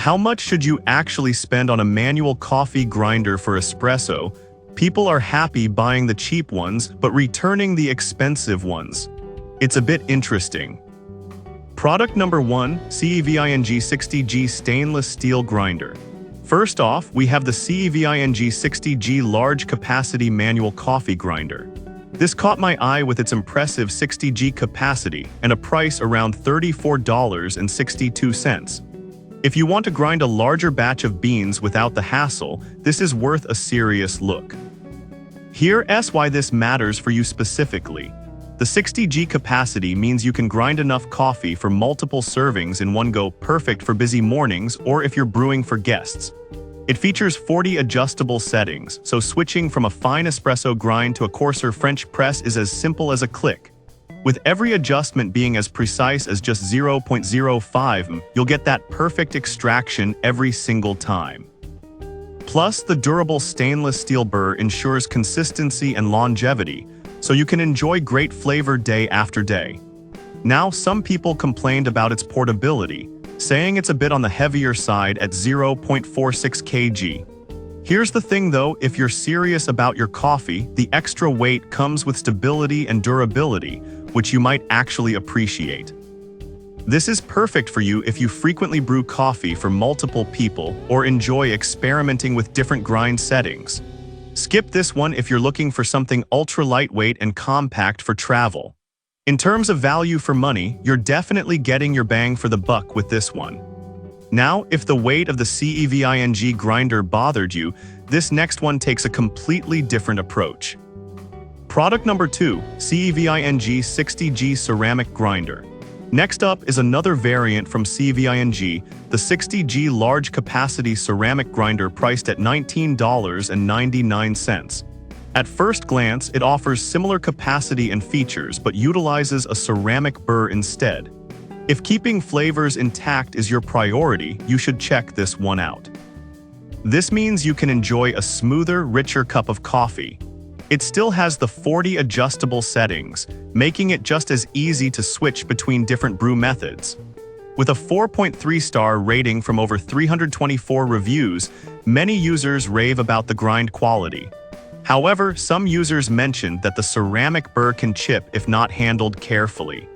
How much should you actually spend on a manual coffee grinder for espresso? People are happy buying the cheap ones, but returning the expensive ones. It's a bit interesting. Product number 1, CEVING 60G Stainless Steel Grinder. First off, we have the CEVING 60G Large Capacity Manual Coffee Grinder. This caught my eye with its impressive 60G capacity and a price around $34.62. If you want to grind a larger batch of beans without the hassle, this is worth a serious look. Here's why this matters for you specifically. The 60G capacity means you can grind enough coffee for multiple servings in one go, perfect for busy mornings or if you're brewing for guests. It features 40 adjustable settings, so switching from a fine espresso grind to a coarser French press is as simple as a click. With every adjustment being as precise as just 0.05, you'll get that perfect extraction every single time. Plus, the durable stainless steel burr ensures consistency and longevity, so you can enjoy great flavor day after day. Now, some people complained about its portability, saying it's a bit on the heavier side at 0.46 kg. Here's the thing though, if you're serious about your coffee, the extra weight comes with stability and durability, which you might actually appreciate. This is perfect for you if you frequently brew coffee for multiple people or enjoy experimenting with different grind settings. Skip this one if you're looking for something ultra lightweight and compact for travel. In terms of value for money, you're definitely getting your bang for the buck with this one. Now, if the weight of the CEVING grinder bothered you, this next one takes a completely different approach. Product number 2, CEVING 60G Ceramic Grinder. Next up is another variant from CEVING, the 60G Large Capacity Ceramic Grinder priced at $19.99. At first glance, it offers similar capacity and features but utilizes a ceramic burr instead. If keeping flavors intact is your priority, you should check this one out. This means you can enjoy a smoother, richer cup of coffee. It still has the 40 adjustable settings, making it just as easy to switch between different brew methods. With a 4.3-star rating from over 324 reviews, many users rave about the grind quality. However, some users mentioned that the ceramic burr can chip if not handled carefully.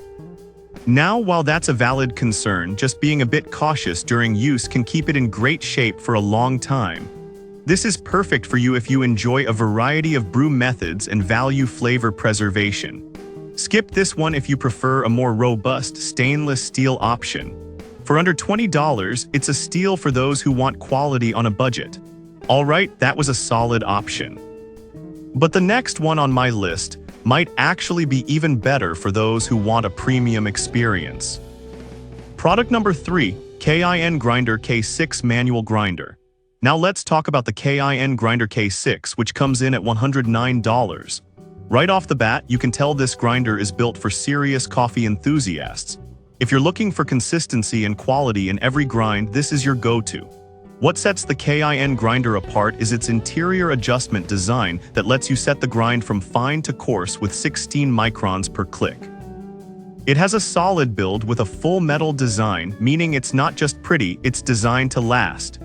Now, while that's a valid concern, just being a bit cautious during use can keep it in great shape for a long time. This is perfect for you if you enjoy a variety of brew methods and value flavor preservation. Skip this one if you prefer a more robust stainless steel option. For under $20, it's a steal for those who want quality on a budget. Alright, that was a solid option. But the next one on my list might actually be even better for those who want a premium experience. Product number 3, KIN Grinder K6 Manual Grinder. Now let's talk about the KIN Grinder K6, which comes in at $109. Right off the bat, you can tell this grinder is built for serious coffee enthusiasts. If you're looking for consistency and quality in every grind, this is your go-to. What sets the KIN grinder apart is its interior adjustment design that lets you set the grind from fine to coarse with 16 microns per click. It has a solid build with a full metal design, meaning it's not just pretty, it's designed to last.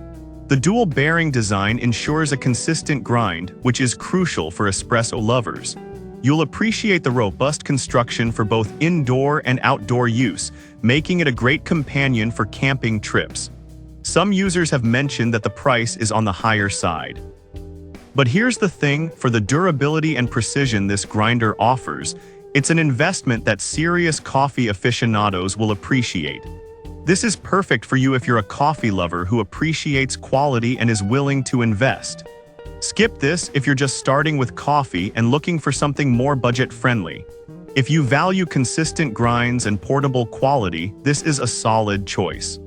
The dual bearing design ensures a consistent grind, which is crucial for espresso lovers. You'll appreciate the robust construction for both indoor and outdoor use, making it a great companion for camping trips. Some users have mentioned that the price is on the higher side. But here's the thing, for the durability and precision this grinder offers, it's an investment that serious coffee aficionados will appreciate. This is perfect for you if you're a coffee lover who appreciates quality and is willing to invest. Skip this if you're just starting with coffee and looking for something more budget-friendly. If you value consistent grinds and portable quality, this is a solid choice.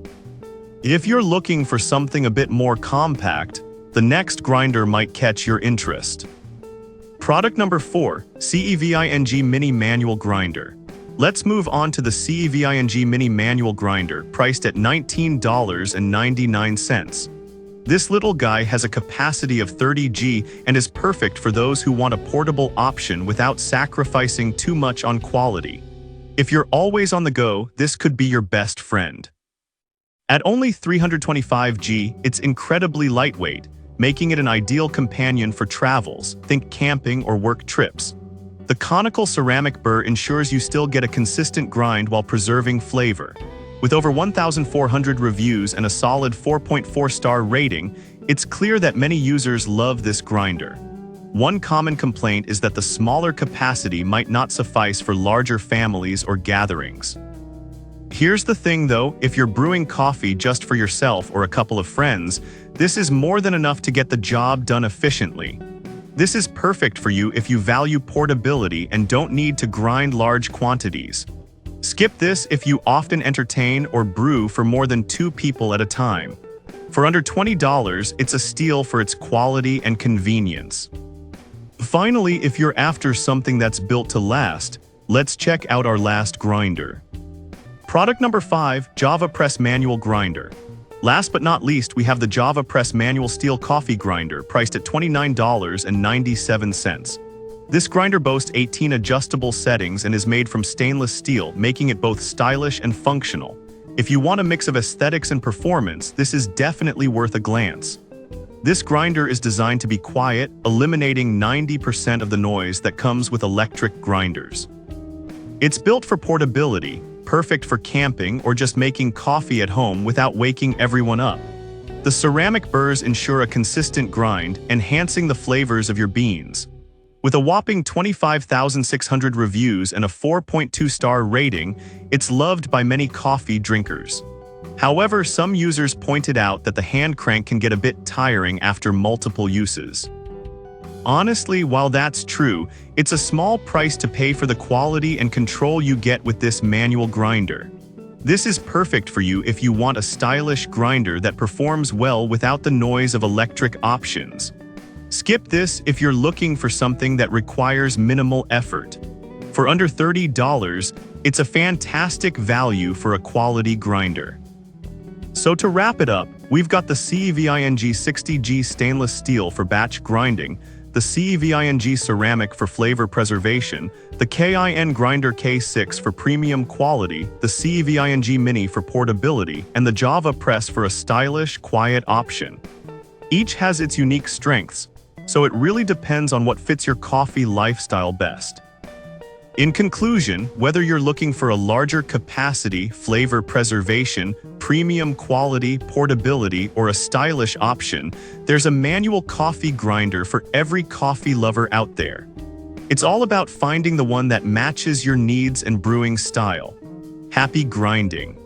If you're looking for something a bit more compact, the next grinder might catch your interest. Product number 4, CEVING Mini Manual Grinder. Let's move on to the CEVING Mini Manual Grinder, priced at $19.99. This little guy has a capacity of 30G and is perfect for those who want a portable option without sacrificing too much on quality. If you're always on the go, this could be your best friend. At only 325 g, it's incredibly lightweight, making it an ideal companion for travels, think camping or work trips. The conical ceramic burr ensures you still get a consistent grind while preserving flavor. With over 1,400 reviews and a solid 4.4-star rating, it's clear that many users love this grinder. One common complaint is that the smaller capacity might not suffice for larger families or gatherings. Here's the thing though, if you're brewing coffee just for yourself or a couple of friends, this is more than enough to get the job done efficiently. This is perfect for you if you value portability and don't need to grind large quantities. Skip this if you often entertain or brew for more than 2 people at a time. For under $20, it's a steal for its quality and convenience. Finally, if you're after something that's built to last, let's check out our last grinder. Product number 5, javapresse manual grinder. Last but not least, we have the javapresse manual steel coffee grinder, priced at $29.97. This grinder boasts 18 adjustable settings and is made from stainless steel, making it both stylish and functional. If you want a mix of aesthetics and performance, this is definitely worth a glance. This grinder is designed to be quiet, eliminating 90% of the noise that comes with electric grinders. It's built for portability, perfect for camping or just making coffee at home without waking everyone up. The ceramic burrs ensure a consistent grind, enhancing the flavors of your beans. With a whopping 25,600 reviews and a 4.2-star rating, it's loved by many coffee drinkers. However, some users pointed out that the hand crank can get a bit tiring after multiple uses. Honestly, while that's true, it's a small price to pay for the quality and control you get with this manual grinder. This is perfect for you if you want a stylish grinder that performs well without the noise of electric options. Skip this if you're looking for something that requires minimal effort. For under $30, it's a fantastic value for a quality grinder. So to wrap it up, we've got the CEVING 60G stainless steel for batch grinding, the CEVING ceramic for flavor preservation, the KIN grinder K6 for premium quality, the CEVING mini for portability, and the javapresse for a stylish, quiet option. Each has its unique strengths, so it really depends on what fits your coffee lifestyle best. In conclusion, whether you're looking for a larger capacity, flavor preservation, premium quality, portability, or a stylish option, there's a manual coffee grinder for every coffee lover out there. It's all about finding the one that matches your needs and brewing style. Happy grinding!